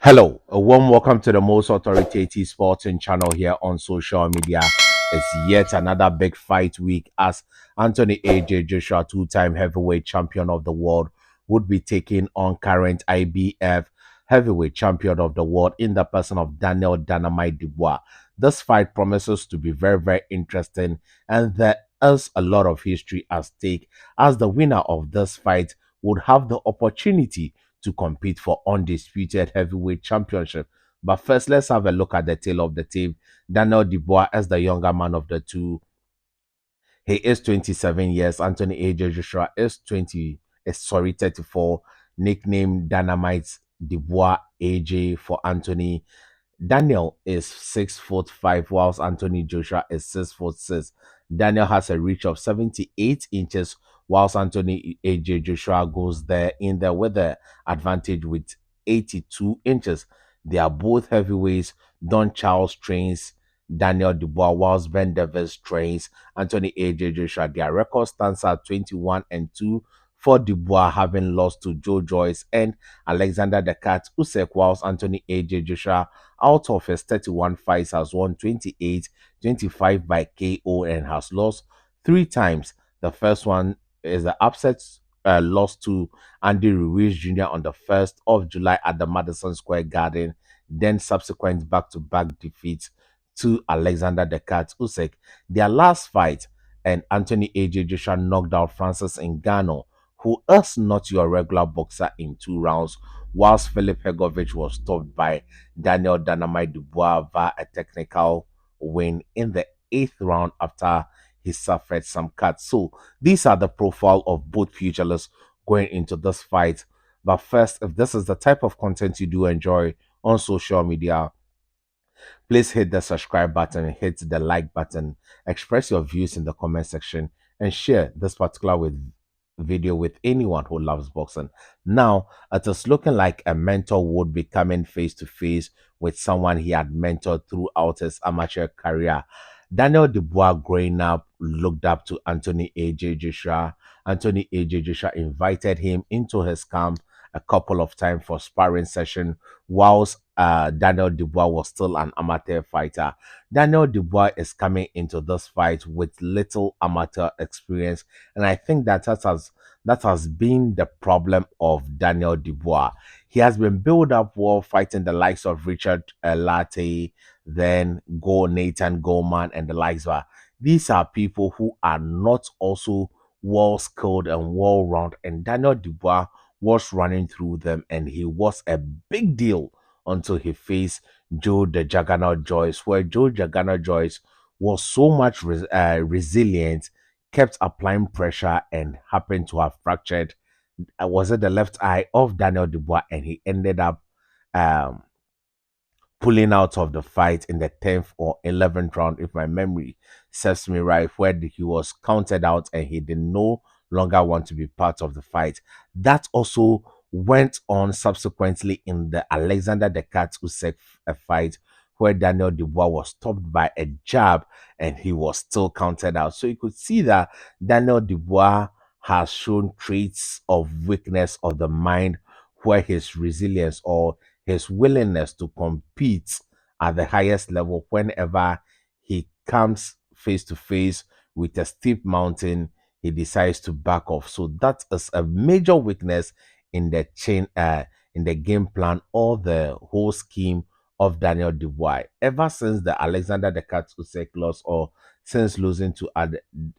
Hello, a warm welcome to the most authoritative sporting channel here on social media. It's yet another big fight week as Anthony AJ Joshua, two-time heavyweight champion of the world, would be taking on current IBF heavyweight champion of the world in the person of Daniel Dynamite Dubois. This fight promises to be very, very interesting, and there is a lot of history at stake as the winner of this fight would have the opportunity to compete for undisputed heavyweight championship. But first, let's have a look at the tail of the tape. Daniel Dubois, as the younger man of the two, he is 27 years. Anthony AJ Joshua is 34. Nickname Dynamite Dubois AJ for Anthony. Daniel is 6'5", whilst Anthony Joshua is 6'6". Daniel has a reach of 78 inches, whilst Anthony AJ Joshua goes there in there with the advantage with 82 inches. They are both heavyweights. Don Charles trains Daniel Dubois, whilst Ben Davis trains Anthony AJ Joshua. Their record stands at 21-2 for Dubois, having lost to Joe Joyce and Alexander the Cat Usyk, whilst Anthony AJ Joshua, out of his 31 fights, has won 28, 25 by KO, and has lost three times. The first one is the upset loss to Andy Ruiz Jr. on the 1st of July at the Madison Square Garden, then subsequent back-to-back defeats to Alexander the Cat Usyk. Their last fight, and Anthony AJ Joshua knocked out Francis Ngannou, who is not your regular boxer, in 2 rounds, whilst Philip Hegovic was stopped by Daniel Dynamite Dubois via a technical win in the 8th round after he suffered some cuts. So these are the profile of both pugilists going into this fight. But first, if this is the type of content you do enjoy on social media, please hit the subscribe button, hit the like button, express your views in the comment section, and share this particular video with anyone who loves boxing. Now, it is looking like a mentor would be coming face to face with someone he had mentored throughout his amateur career. Daniel Dubois, growing up, looked up to Anthony AJ Joshua. Anthony AJ Joshua invited him into his camp a couple of times for sparring session, whilst Daniel Dubois was still an amateur fighter. Daniel Dubois is coming into this fight with little amateur experience, and I think that has been the problem of Daniel Dubois. He has been built up well, fighting the likes of Richard Latte, then Go Nathan Goldman, and the likes of. These are people who are not also well skilled and well rounded, and Daniel Dubois was running through them, and he was a big deal until he faced Joe the Juggernaut Joyce, where Joe Juggernaut Joyce was so much resilient, kept applying pressure, and happened to have fractured. Was it the left eye of Daniel Dubois, and he ended up um, pulling out of the fight in the 10th or 11th round, if my memory serves me right, where he was counted out and he did no longer want to be part of the fight. That also went on subsequently in the Alexander the Cat Usyk fight, where Daniel Dubois was stopped by a jab and he was still counted out. So you could see that Daniel Dubois has shown traits of weakness of the mind, where his resilience or his willingness to compete at the highest level, whenever he comes face to face with a steep mountain, he decides to back off. So that is a major weakness in the in the game plan or the whole scheme of Daniel Dubois. Ever since the Alexander the Cat Usyk loss, or since losing to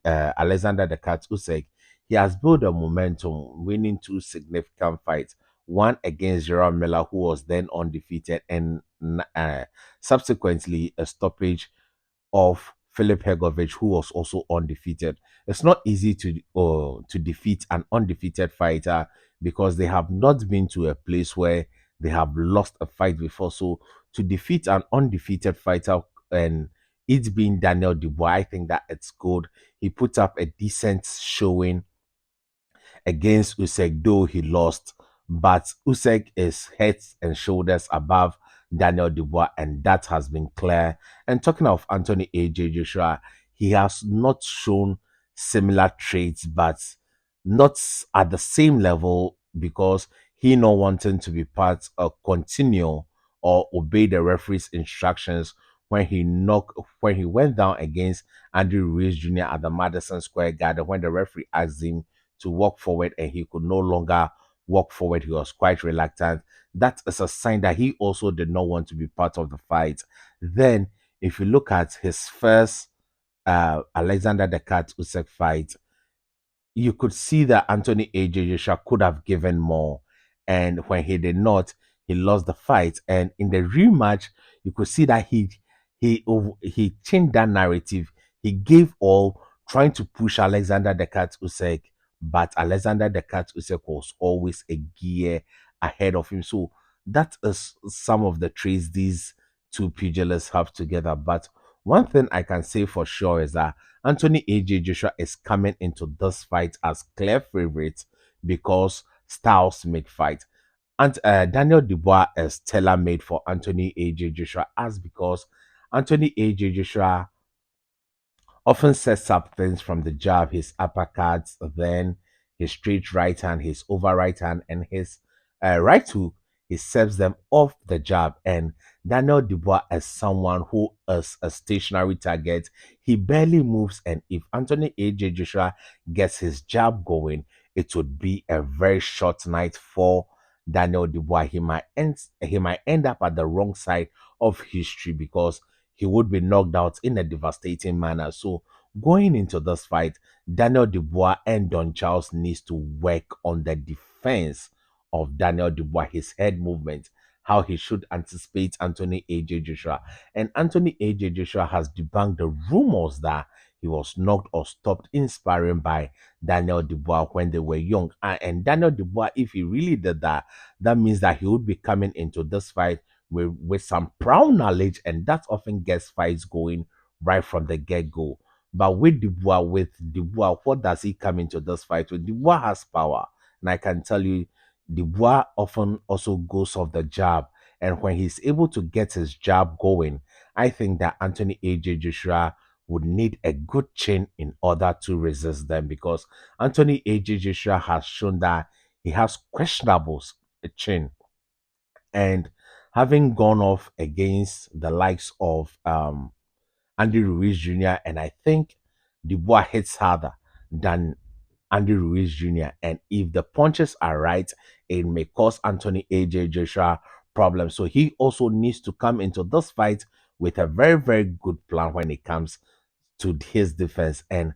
Alexander the Cat Usyk, he has built a momentum, winning two significant fights, one against Gerard Miller, who was then undefeated, and subsequently a stoppage of Philip Hegovic, who was also undefeated. It's not easy to defeat an undefeated fighter because they have not been to a place where they have lost a fight before. So to defeat an undefeated fighter, and it being Daniel Dubois, I think that it's good. He put up a decent showing against Usyk, though he lost. But Usyk is heads and shoulders above Daniel Dubois, and that has been clear. And talking of Anthony AJ Joshua, he has not shown similar traits, but not at the same level, because he not wanting to be part or continue or obey the referee's instructions when he went down against Andrew Ruiz Jr. at the Madison Square Garden when the referee asked him to walk forward and he could no longer walk forward. He was quite reluctant. That is a sign that he also did not want to be part of the fight. Then, if you look at his first Alexander the Cat Usyk fight, you could see that Anthony AJ Joshua could have given more. And when he did not, he lost the fight. And in the rematch, you could see that he changed that narrative. He gave all, trying to push Alexander the Cat Usyk, but Alexander the Cat Usyk was always a gear ahead of him. So that is some of the traits these two pugilists have together. But one thing I can say for sure is that Anthony AJ Joshua is coming into this fight as clear favorite because styles make fight. And Daniel Dubois is tailor made for Anthony AJ Joshua as because Anthony AJ Joshua often sets up things from the jab, his uppercuts, then his straight right hand, his over right hand, and his right hook. He serves them off the jab. And Daniel Dubois is someone who is a stationary target. He barely moves. And if Anthony AJ Joshua gets his jab going, it would be a very short night for Daniel Dubois. He might end up at the wrong side of history because he would be knocked out in a devastating manner. So going into this fight, Daniel Dubois and Don Charles needs to work on the defense of Daniel Dubois, his head movement, how he should anticipate Anthony AJ Joshua. And Anthony AJ Joshua has debunked the rumors that he was knocked or stopped in sparring by Daniel Dubois when they were young. And Daniel Dubois, if he really did that, that means that he would be coming into this fight with some proud knowledge, and that often gets fights going right from the get-go. But with Dubois, what does he come into this fight with? Dubois has power, and I can tell you, Dubois often also goes off the jab, and when he's able to get his jab going, I think that Anthony AJ Joshua would need a good chin in order to resist them because Anthony AJ Joshua has shown that he has questionable chin, and having gone off against the likes of Andy Ruiz Jr., and I think Dubois hits harder than Andy Ruiz Jr. And if the punches are right, it may cause Anthony AJ Joshua problems. So he also needs to come into this fight with a very, very good plan when it comes to his defense. And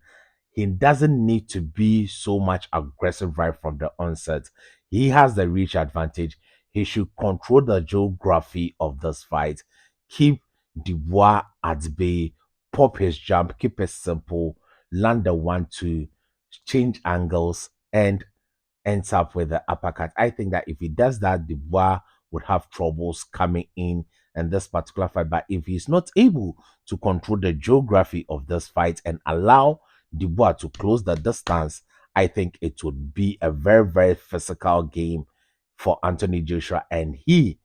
he doesn't need to be so much aggressive right from the onset. He has the reach advantage. He should control the geography of this fight, keep Dubois at bay, pop his jump, keep it simple, land the 1-2, change angles, and ends up with the uppercut. I think that if he does that, Dubois would have troubles coming in this particular fight. But if he's not able to control the geography of this fight and allow Dubois to close the distance, I think it would be a very, very physical game for Anthony Joshua. And he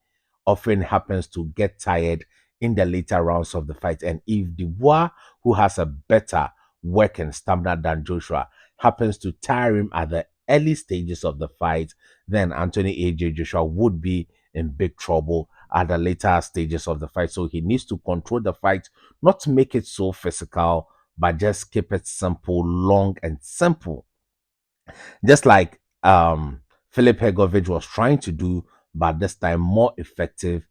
often happens to get tired in the later rounds of the fight. And if Dubois, who has a better working stamina than Joshua, happens to tire him at the early stages of the fight, then Anthony AJ Joshua would be in big trouble at the later stages of the fight. So he needs to control the fight, not to make it so physical, but just keep it simple, long and simple. Just like Philip Hegovic was trying to do, but this time more effective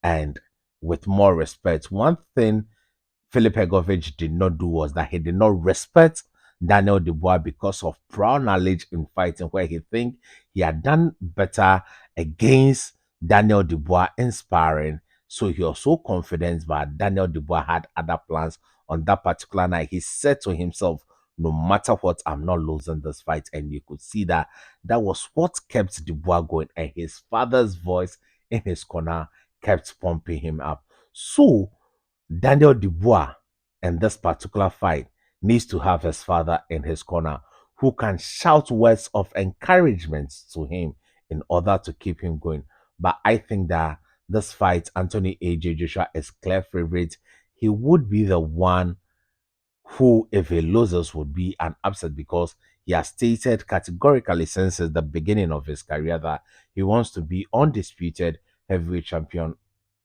and with more respect. One thing Philip Hegovic did not do was that he did not respect Daniel Dubois because of prior knowledge in fighting, where he think he had done better against Daniel Dubois in sparring. So he was so confident, but Daniel Dubois had other plans on that particular night. He said to himself, no matter what, I'm not losing this fight. And you could see that that was what kept Dubois going, and his father's voice in his corner kept pumping him up. So Daniel Dubois in this particular fight needs to have his father in his corner who can shout words of encouragement to him in order to keep him going. But I think that this fight, Anthony AJ Joshua is clear favorite. He would be the one who, if he loses, would be an upset because he has stated categorically since the beginning of his career that he wants to be undisputed heavyweight champion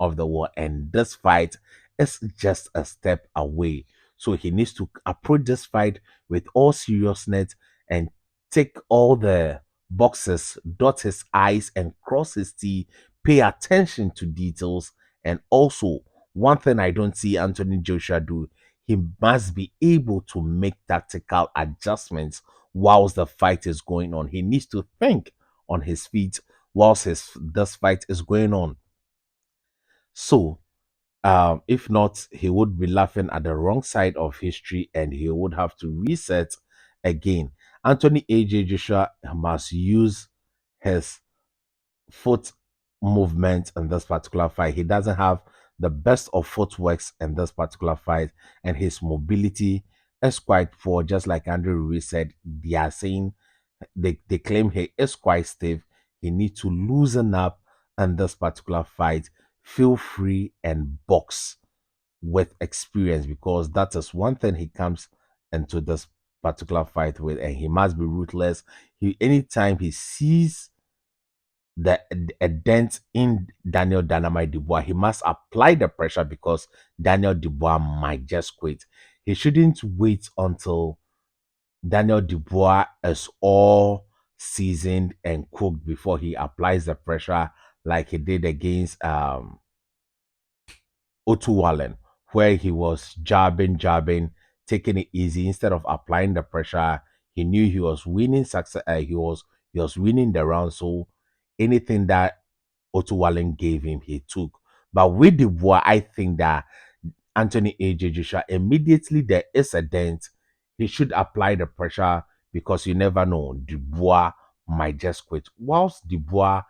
of the world, and this fight is just a step away. So he needs to approach this fight with all seriousness and tick all the boxes, dot his I's and cross his T, pay attention to details. And also, one thing I don't see Anthony Joshua do, he must be able to make tactical adjustments whilst the fight is going on. He needs to think on his feet whilst this fight is going on. So, if not, he would be laughing at the wrong side of history and he would have to reset again. Anthony AJ Joshua must use his foot movement in this particular fight. He doesn't have the best of footworks in this particular fight, and his mobility is quite poor. Just like Andrew Ruiz said, they are saying they claim he is quite stiff. He needs to loosen up in this particular fight, feel free and box with experience, because that is one thing he comes into this particular fight with, and he must be ruthless. He anytime he sees the a dent in Daniel Dynamite Dubois, he must apply the pressure because Daniel Dubois might just quit. He shouldn't wait until Daniel Dubois is all seasoned and cooked before he applies the pressure like he did against Otu Wallen, where he was jabbing, taking it easy instead of applying the pressure. He knew he was winning success. He was winning the round, so anything that Otu Wallen gave him, he took. But with Dubois, I think that Anthony AJ Joshua, immediately there is a dent, he should apply the pressure because you never know. Dubois might just quit. Whilst Dubois,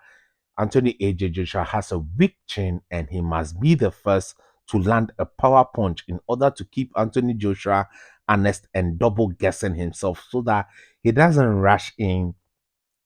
Anthony AJ Joshua has a weak chin and he must be the first to land a power punch in order to keep Anthony Joshua honest and double guessing himself so that he doesn't rush in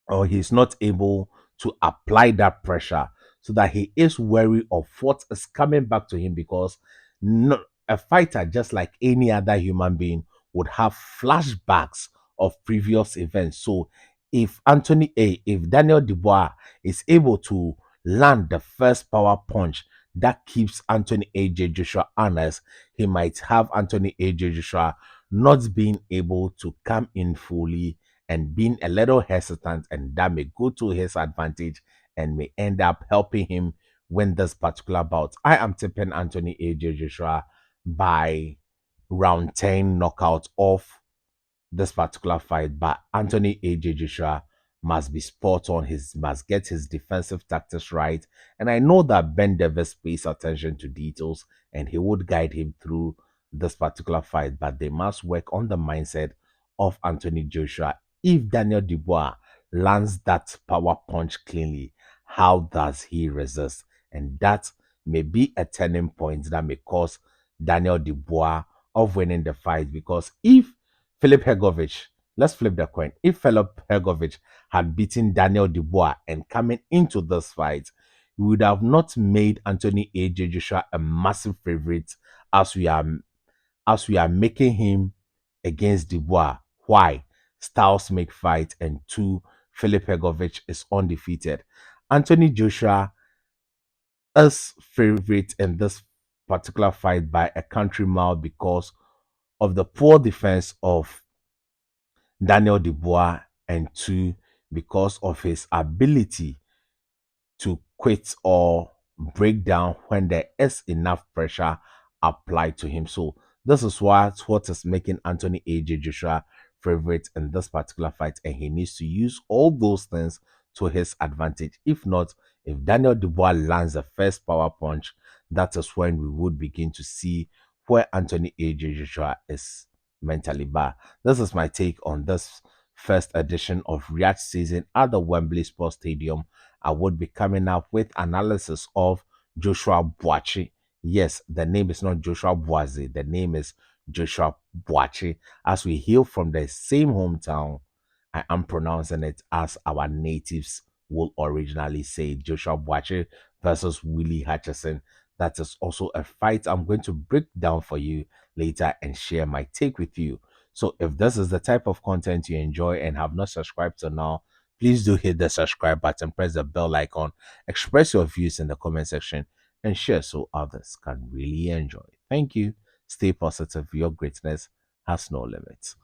or he's not able to apply that pressure, so that he is wary of what is coming back to him, because no, a fighter, just like any other human being, would have flashbacks of previous events. So if Daniel Dubois is able to land the first power punch that keeps Anthony AJ Joshua honest, he might have Anthony AJ Joshua not being able to come in fully and being a little hesitant, and that may go to his advantage and may end up helping him win this particular bout. I am tipping Anthony AJ Joshua by round 10 knockout off this particular fight, but Anthony AJ Joshua must be spot on. He must get his defensive tactics right. And I know that Ben Davis pays attention to details and he would guide him through this particular fight, but they must work on the mindset of Anthony Joshua. If Daniel Dubois lands that power punch cleanly, how does he resist? And that may be a turning point that may cause Daniel Dubois of winning the fight, because if Philip Hergovich, let's flip the coin. If Philip Hergovich had beaten Daniel Dubois and coming into this fight, we would have not made Anthony AJ Joshua a massive favorite as we are making him against Dubois. Why? Styles make fight, and two, Philip Hergovich is undefeated. Anthony Joshua is favorite in this particular fight by a country mile because of the poor defense of Daniel Dubois, and two, because of his ability to quit or break down when there is enough pressure applied to him. So this is what is making Anthony AJ Joshua favorite in this particular fight, and he needs to use all those things to his advantage. If not, if Daniel Dubois lands the first power punch, that is when we would begin to see where Anthony AJ Joshua is mentally. But this is my take on this first edition of React season at the Wembley Sports Stadium. I would be coming up with analysis of Joshua Boachi. Yes, the name is not Joshua Boise. The name is Joshua Boachi. As we hail from the same hometown, I am pronouncing it as our natives will originally say, Joshua Boachi versus Willie Hutchison. That is also a fight I'm going to break down for you later and share my take with you. So if this is the type of content you enjoy and have not subscribed to now, please do hit the subscribe button, press the bell icon, express your views in the comment section, and share so others can really enjoy. Thank you. Stay positive. Your greatness has no limits.